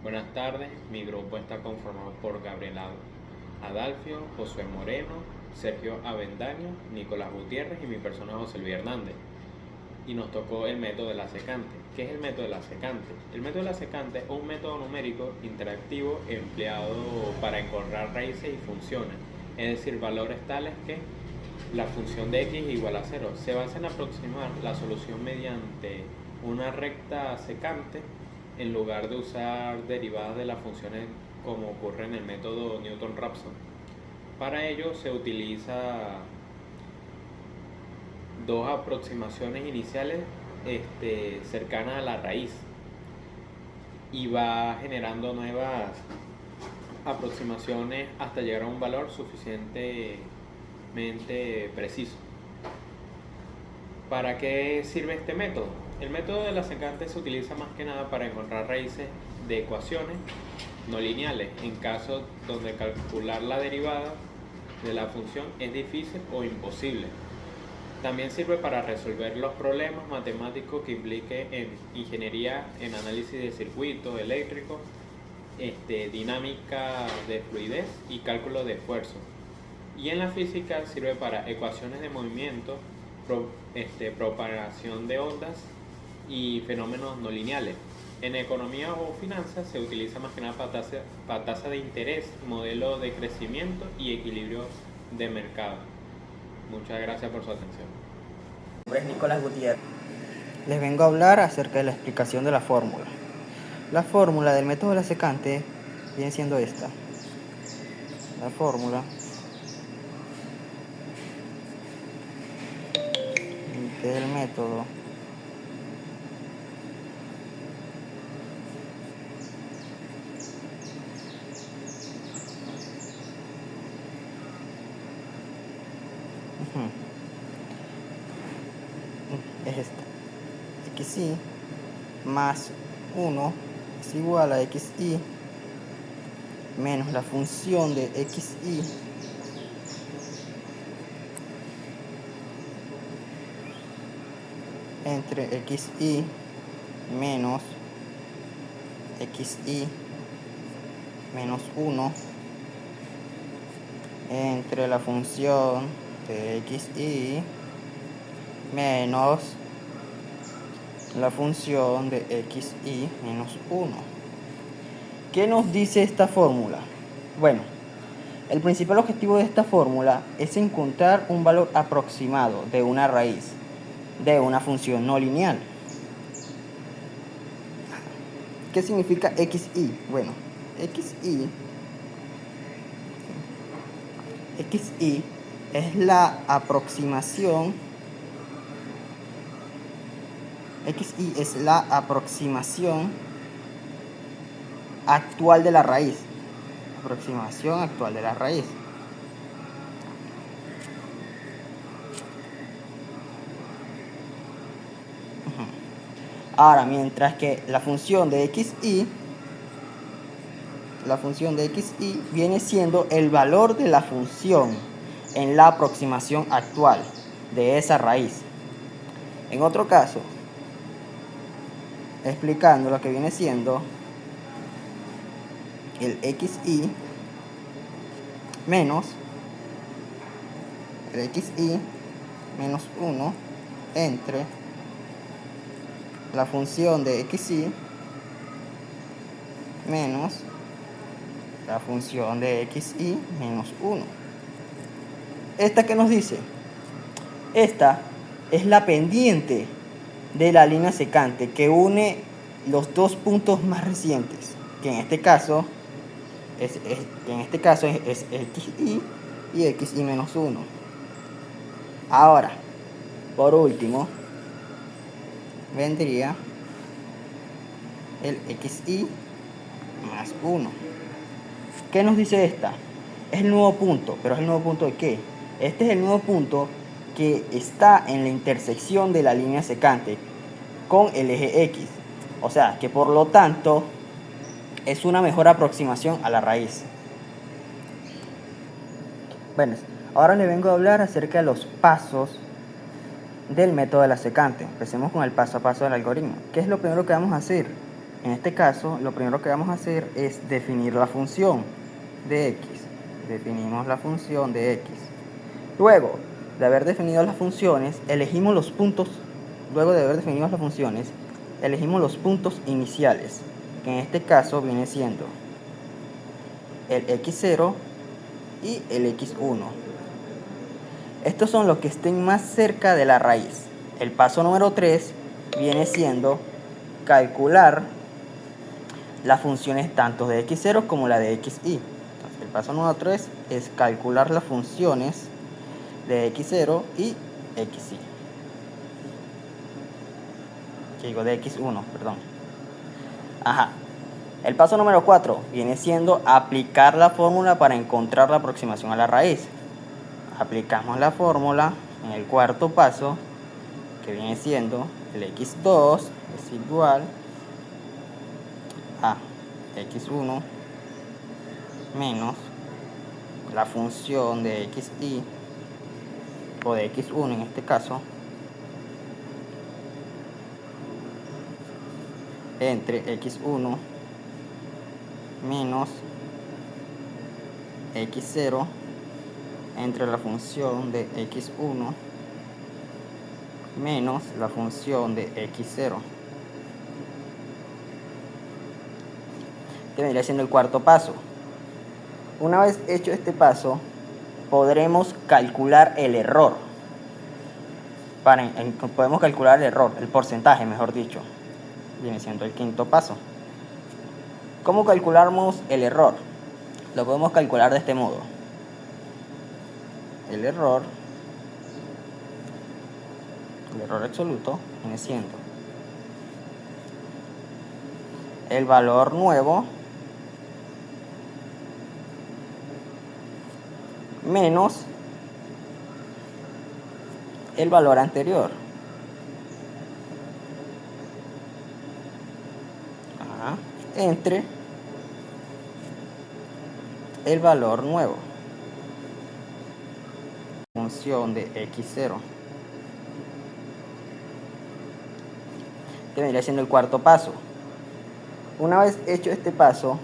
Buenas tardes, mi grupo está conformado por Gabriel Adalfio, Josué Moreno, Sergio Avendaño, Nicolás Gutiérrez y mi persona José Luis Hernández. Y nos tocó el método de la secante. ¿Qué es el método de la secante? El método de la secante es un método numérico interactivo empleado para encontrar raíces y funciones, es decir, valores tales que la función de x igual a 0. Se basa en aproximar la solución mediante una recta secante en lugar de usar derivadas de las funciones como ocurre en el método Newton-Raphson. Para ello se utiliza dos aproximaciones iniciales cercanas a la raíz y va generando nuevas aproximaciones hasta llegar a un valor suficientemente preciso. ¿Para qué sirve este método? El método de la secante se utiliza más que nada para encontrar raíces de ecuaciones no lineales en casos donde calcular la derivada de la función es difícil o imposible. También sirve para resolver los problemas matemáticos que implique en ingeniería, en análisis de circuitos eléctricos, dinámica de fluidez y cálculo de esfuerzo. Y en la física sirve para ecuaciones de movimiento, propagación de ondas y fenómenos no lineales. En economía o finanzas se utiliza más que nada para tasa de interés, modelo de crecimiento y equilibrio de mercado. Muchas gracias por su atención. Mi nombre es Nicolás Gutiérrez. Les vengo a hablar acerca de la explicación de la fórmula. La fórmula del método de la secante viene siendo esta. La fórmula del método es esta. xy más 1 es igual a xy menos la función de xy entre xy menos xy menos 1 entre la función de xy menos la función de xy menos 1. ¿Qué nos dice esta fórmula? Bueno, el principal objetivo de esta fórmula es encontrar un valor aproximado de una raíz de una función no lineal. ¿Qué significa xy? Bueno, xy es la aproximación actual de la raíz. Aproximación actual de la raíz. Ahora, mientras que la función de xy viene siendo el valor de la función en la aproximación actual de esa raíz. En otro caso, explicando lo que viene siendo el xy menos 1 entre la función de xy menos la función de xy menos 1. ¿Esta qué nos dice? Esta es la pendiente de la línea secante que une los dos puntos más recientes, que en este caso es xy y xy menos 1. Ahora, por último, vendría el xy más 1. ¿Qué nos dice esta? Es el nuevo punto, pero ¿es el nuevo punto de qué? Este es el nuevo punto que está en la intersección de la línea secante con el eje X. O sea, que por lo tanto es una mejor aproximación a la raíz. Bueno, ahora le vengo a hablar acerca de los pasos del método de la secante. Empecemos con el paso a paso del algoritmo. ¿Qué es lo primero que vamos a hacer? En este caso, lo primero que vamos a hacer es definir la función de x. Definimos la función de x. Luego de haber definido las funciones, elegimos los puntos. Luego de haber definido las funciones, elegimos los puntos iniciales, que en este caso viene siendo el x0 y el x1. Estos son los que estén más cerca de la raíz. El paso número 3 viene siendo calcular las funciones tanto de x0 como la de xy. Entonces, el paso número 3 es calcular las funciones de x0 y xy. Digo, de x1, perdón. Ajá. El paso número 4 viene siendo aplicar la fórmula para encontrar la aproximación a la raíz. Aplicamos la fórmula en el cuarto paso, que viene siendo el x2 es igual a x1 menos la función de xy, o de x1 en este caso, entre x1 menos x0 entre la función de x1 menos la función de x0. Este vendría siendo el cuarto paso. Una vez hecho este paso, podremos calcular el error. Podemos calcular el error, el porcentaje, mejor dicho. Viene siendo el quinto paso. ¿Cómo calculamos el error? Lo podemos calcular de este modo. El error absoluto viene siendo el valor nuevo menos el valor anterior. Entre el valor nuevo. Función de x0. Este vendría siendo el cuarto paso. Una vez hecho este paso,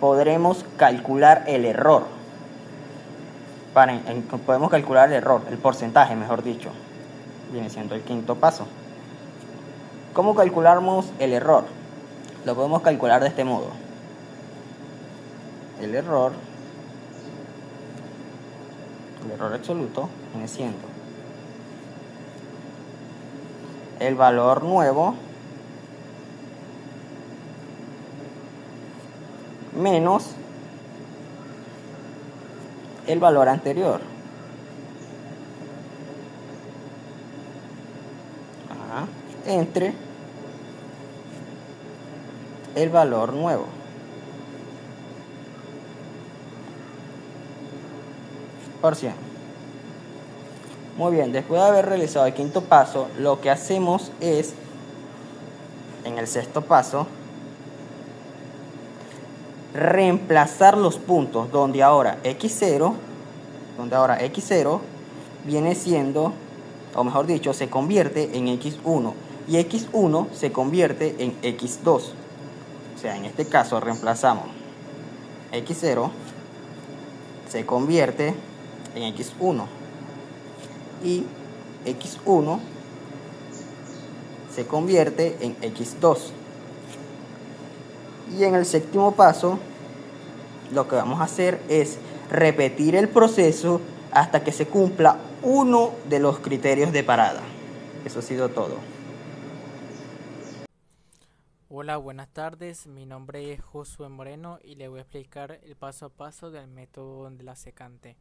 podremos calcular el error. Podemos calcular el error, el porcentaje, mejor dicho. Viene siendo el quinto paso. ¿Cómo calculamos el error? Lo podemos calcular de este modo. El error absoluto viene siendo el valor nuevo menos el valor anterior. Entre el valor nuevo. Por 100. Muy bien, después de haber realizado el quinto paso, lo que hacemos es, en el sexto paso, reemplazar los puntos donde ahora x0 viene siendo, o mejor dicho, se convierte en x1 y x1 se convierte en x2. O sea, en este caso reemplazamos x0 se convierte en x1 y x1 se convierte en x2. Y en el séptimo paso, lo que vamos a hacer es repetir el proceso hasta que se cumpla uno de los criterios de parada. Eso ha sido todo. Hola, buenas tardes. Mi nombre es Josué Moreno y le voy a explicar el paso a paso del método de la secante.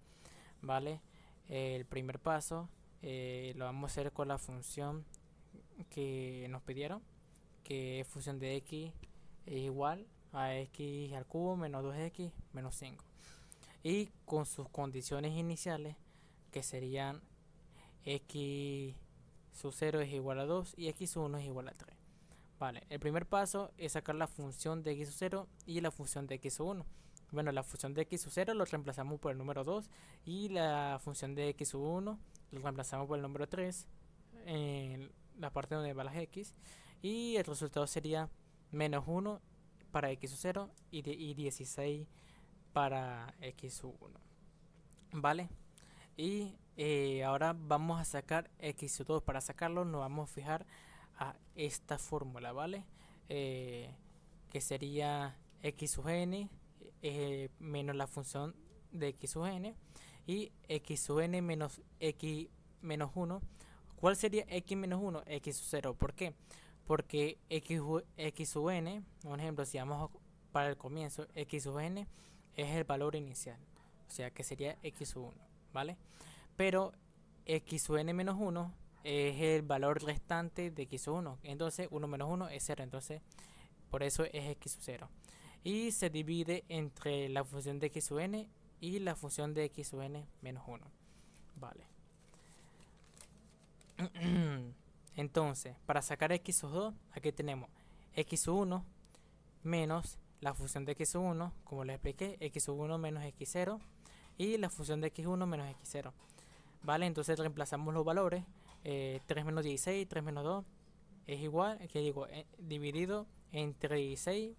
¿Vale? El primer paso lo vamos a hacer con la función que nos pidieron, que es función de x es igual a x al cubo menos 2x menos 5. Y con sus condiciones iniciales, que serían x sub 0 es igual a 2 y x1 es igual a 3. Vale, el primer paso es sacar la función de x sub 0 y la función de x sub 1. Bueno, la función de x sub 0 lo reemplazamos por el número 2 y la función de x sub 1 lo reemplazamos por el número 3 en la parte donde va las x, y el resultado sería menos 1 para x0 y 16 para x1. ¿Vale? Y ahora vamos a sacar x2. Para sacarlo nos vamos a fijar a esta fórmula, ¿vale? Que sería x sub n menos la función de x sub n y x sub n menos x menos 1. ¿Cuál sería x menos 1? X sub 0. ¿Por qué? Porque x sub n, por ejemplo, si vamos para el comienzo, x sub n es el valor inicial, o sea que sería x sub 1, ¿vale? Pero x sub n menos 1 es el valor restante de x sub 1, entonces 1 menos 1 es 0, entonces por eso es x sub 0. Y se divide entre la función de x sub n y la función de x sub n menos 1, ¿vale? Entonces, para sacar x sub 2, aquí tenemos x sub 1 menos la función de x sub 1, como les expliqué, x sub 1 menos x0 y la función de x1 menos x0. ¿Vale? Entonces reemplazamos los valores. 3 menos 16, 3 menos 2 es igual, que digo, dividido entre 16,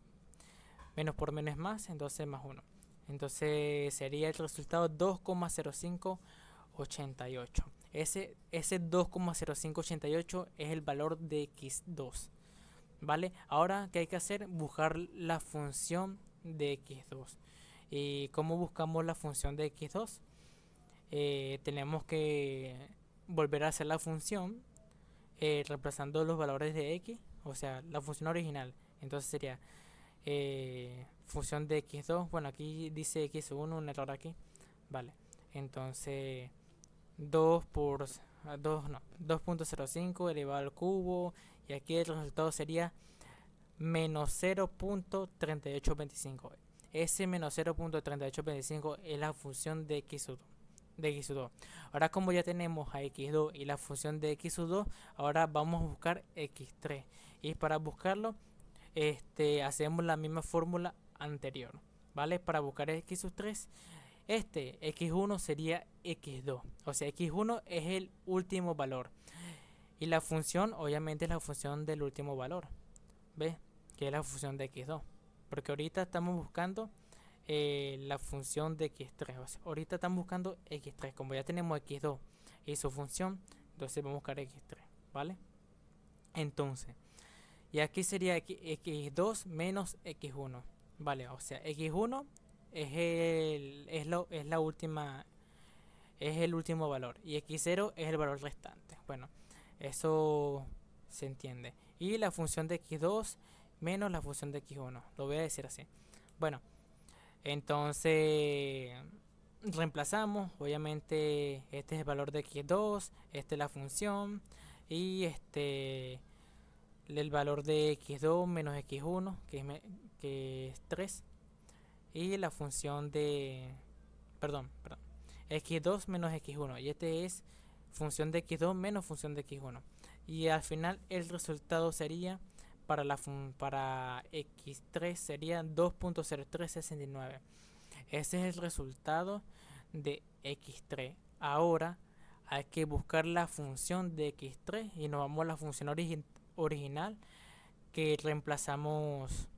menos por menos es más, entonces más 1. Entonces sería el resultado 2,0588. Ese 2,0588 es el valor de x2. ¿Vale? Ahora, ¿qué hay que hacer? Buscar la función de x2. ¿Y cómo buscamos la función de x2? Tenemos que volver a hacer la función reemplazando los valores de x, o sea, la función original. Entonces sería función de x2. Bueno, aquí dice x1, un error aquí. Vale, entonces 2 por 2, no, 2.05 elevado al cubo, y aquí el resultado sería menos 0.3825. Ese menos 0.3825 es la función de x2. Ahora, como ya tenemos a x2 y la función de x2, ahora vamos a buscar x3. Y para buscarlo, hacemos la misma fórmula anterior, ¿vale? Para buscar x3, x1 sería x2. O sea, x1 es el último valor. Y la función, obviamente, es la función del último valor. ¿Ves? Que es la función de x2. Porque ahorita estamos buscando la función de x3. O sea, ahorita estamos buscando x3. Como ya tenemos x2 y su función, entonces vamos a buscar x3. ¿Vale? Entonces, y aquí sería x2 menos x1. ¿Vale? O sea, x1 es la última, es el último valor. Y x0 es el valor restante. Bueno, eso se entiende. Y la función de x2 menos la función de x1. Lo voy a decir así. Bueno, entonces reemplazamos. Obviamente este es el valor de x2, esta es la función, y el valor de x2 menos x1, que es 3, y la función de perdón, x2 menos x1, y este es función de x2 menos función de x1, y al final el resultado sería para x3 sería 2.0369. Ese es el resultado de x3. Ahora hay que buscar la función de x3 y nos vamos a la función original, que reemplazamos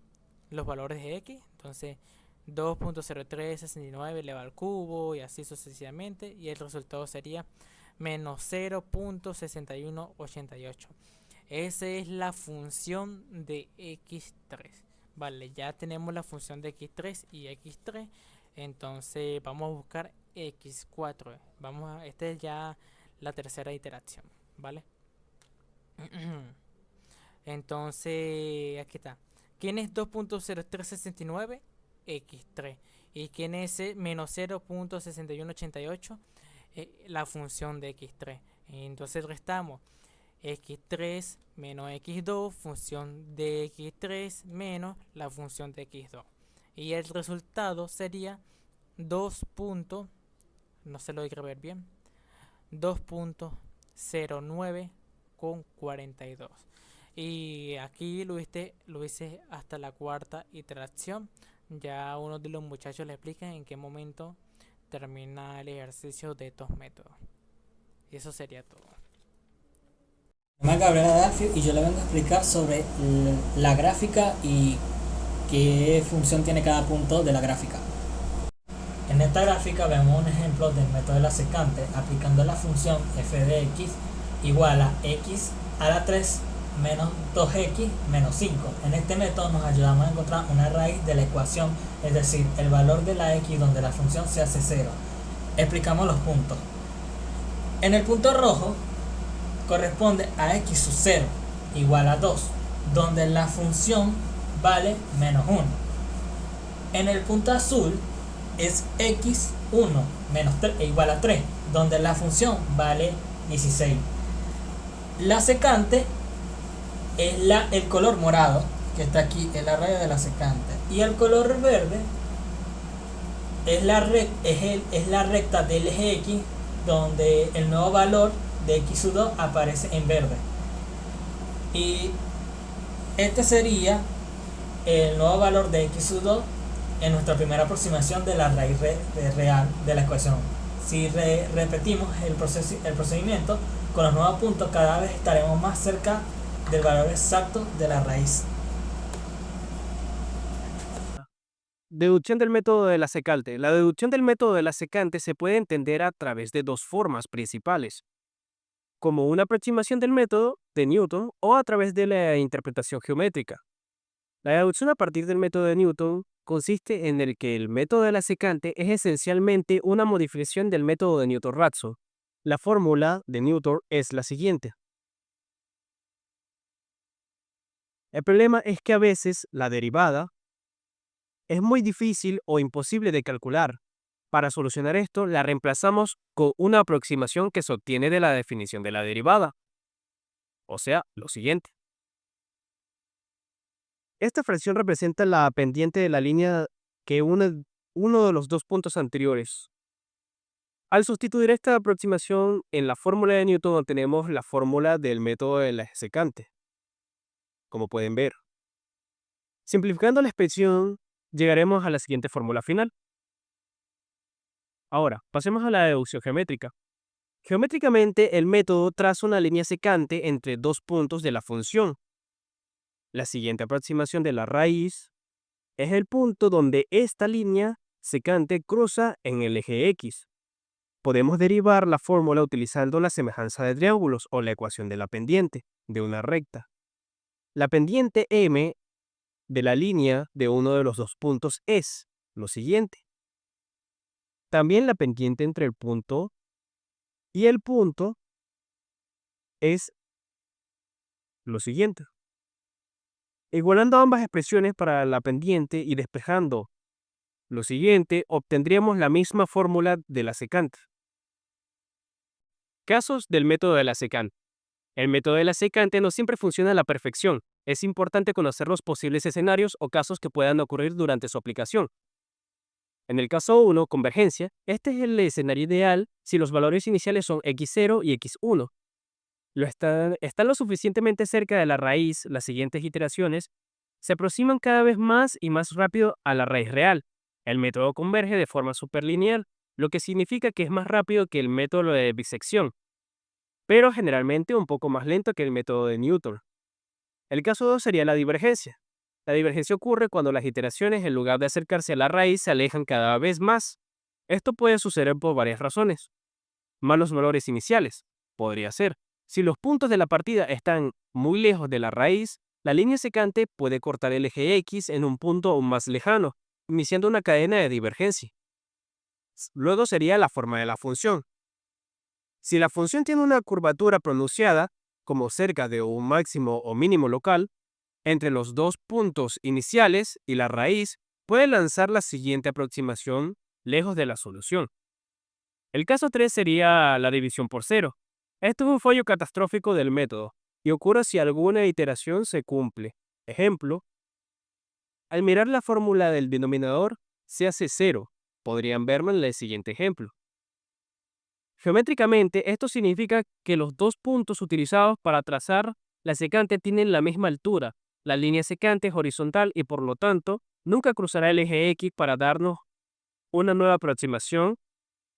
los valores de x. Entonces 2.0369 elevado al cubo y así sucesivamente, y el resultado sería menos 0.6188. Esa es la función de x3. Vale, ya tenemos la función de x3 y x3. Entonces vamos a buscar x4. Esta es ya la tercera iteración, ¿vale? Entonces, aquí está. ¿Quién es 2.0369? x3. ¿Y quién es menos 0.6188? La función de x3. Entonces restamos x3 menos x2, función de x3 menos la función de x2. Y el resultado sería 2. No se lo voy a ver bien. 2.09 con 42. Y aquí lo hice hasta la cuarta iteración. Ya uno de los muchachos le explica en qué momento termina el ejercicio de estos métodos. Y eso sería todo. Mi nombre es Gabriel Adalfio y yo le vengo a explicar sobre la gráfica y qué función tiene cada punto de la gráfica. En esta gráfica vemos un ejemplo del método de la secante aplicando la función f de x igual a x a la 3 menos 2x menos 5. En este método nos ayudamos a encontrar una raíz de la ecuación, es decir, el valor de la x donde la función se hace 0. Explicamos los puntos. En el punto rojo corresponde a x sub 0 igual a 2, donde la función vale menos 1. En el punto azul es x1 menos 3 igual a 3, donde la función vale 16. La secante es el color morado, que está aquí, es la raya de la secante. Y el color verde es la recta del eje x, donde el nuevo valor de x sub 2 aparece en verde. Y este sería el nuevo valor de x sub 2 en nuestra primera aproximación de la raíz real de la ecuación. Si repetimos el procedimiento con los nuevos puntos, cada vez estaremos más cerca del valor exacto de la raíz. Deducción del método de la secante. La deducción del método de la secante se puede entender a través de dos formas principales, como una aproximación del método de Newton o a través de la interpretación geométrica. La deducción a partir del método de Newton consiste en el que el método de la secante es esencialmente una modificación del método de Newton-Raphson. La fórmula de Newton es la siguiente. El problema es que a veces la derivada es muy difícil o imposible de calcular. Para solucionar esto, la reemplazamos con una aproximación que se obtiene de la definición de la derivada. O sea, lo siguiente. Esta fracción representa la pendiente de la línea que une uno de los dos puntos anteriores. Al sustituir esta aproximación en la fórmula de Newton obtenemos la fórmula del método de la secante, como pueden ver. Simplificando la expresión, llegaremos a la siguiente fórmula final. Ahora, pasemos a la deducción geométrica. Geométricamente, el método traza una línea secante entre dos puntos de la función. La siguiente aproximación de la raíz es el punto donde esta línea secante cruza en el eje X. Podemos derivar la fórmula utilizando la semejanza de triángulos o la ecuación de la pendiente de una recta. La pendiente M de la línea de uno de los dos puntos es lo siguiente. También la pendiente entre el punto y el punto es lo siguiente. Igualando ambas expresiones para la pendiente y despejando lo siguiente, obtendríamos la misma fórmula de la secante. Casos del método de la secante. El método de la secante no siempre funciona a la perfección. Es importante conocer los posibles escenarios o casos que puedan ocurrir durante su aplicación. En el caso 1, convergencia, este es el escenario ideal si los valores iniciales son x0 y x1. Están lo suficientemente cerca de la raíz, las siguientes iteraciones se aproximan cada vez más y más rápido a la raíz real. El método converge de forma superlineal, lo que significa que es más rápido que el método de bisección, pero generalmente un poco más lento que el método de Newton. El caso 2 sería la divergencia. La divergencia ocurre cuando las iteraciones, en lugar de acercarse a la raíz, se alejan cada vez más. Esto puede suceder por varias razones. Malos valores iniciales. Podría ser. Si los puntos de la partida están muy lejos de la raíz, la línea secante puede cortar el eje X en un punto aún más lejano, iniciando una cadena de divergencia. Luego sería la forma de la función. Si la función tiene una curvatura pronunciada, como cerca de un máximo o mínimo local, entre los dos puntos iniciales y la raíz, puede lanzar la siguiente aproximación lejos de la solución. El caso 3 sería la división por cero. Esto es un fallo catastrófico del método y ocurre si alguna iteración se cumple. Ejemplo, al mirar la fórmula del denominador se hace 0. Podrían verlo en el siguiente ejemplo. Geométricamente, esto significa que los dos puntos utilizados para trazar la secante tienen la misma altura. La línea secante es horizontal y por lo tanto nunca cruzará el eje X para darnos una nueva aproximación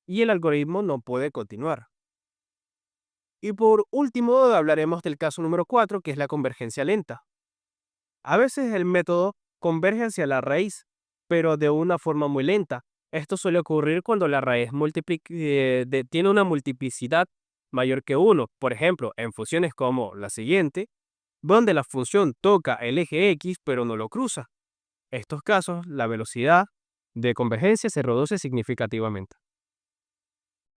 y el algoritmo no puede continuar. Y por último, hablaremos del caso número 4, que es la convergencia lenta. A veces el método converge hacia la raíz, pero de una forma muy lenta. Esto suele ocurrir cuando la raíz tiene una multiplicidad mayor que 1. Por ejemplo, en funciones como la siguiente, donde la función toca el eje X pero no lo cruza. En estos casos, la velocidad de convergencia se reduce significativamente.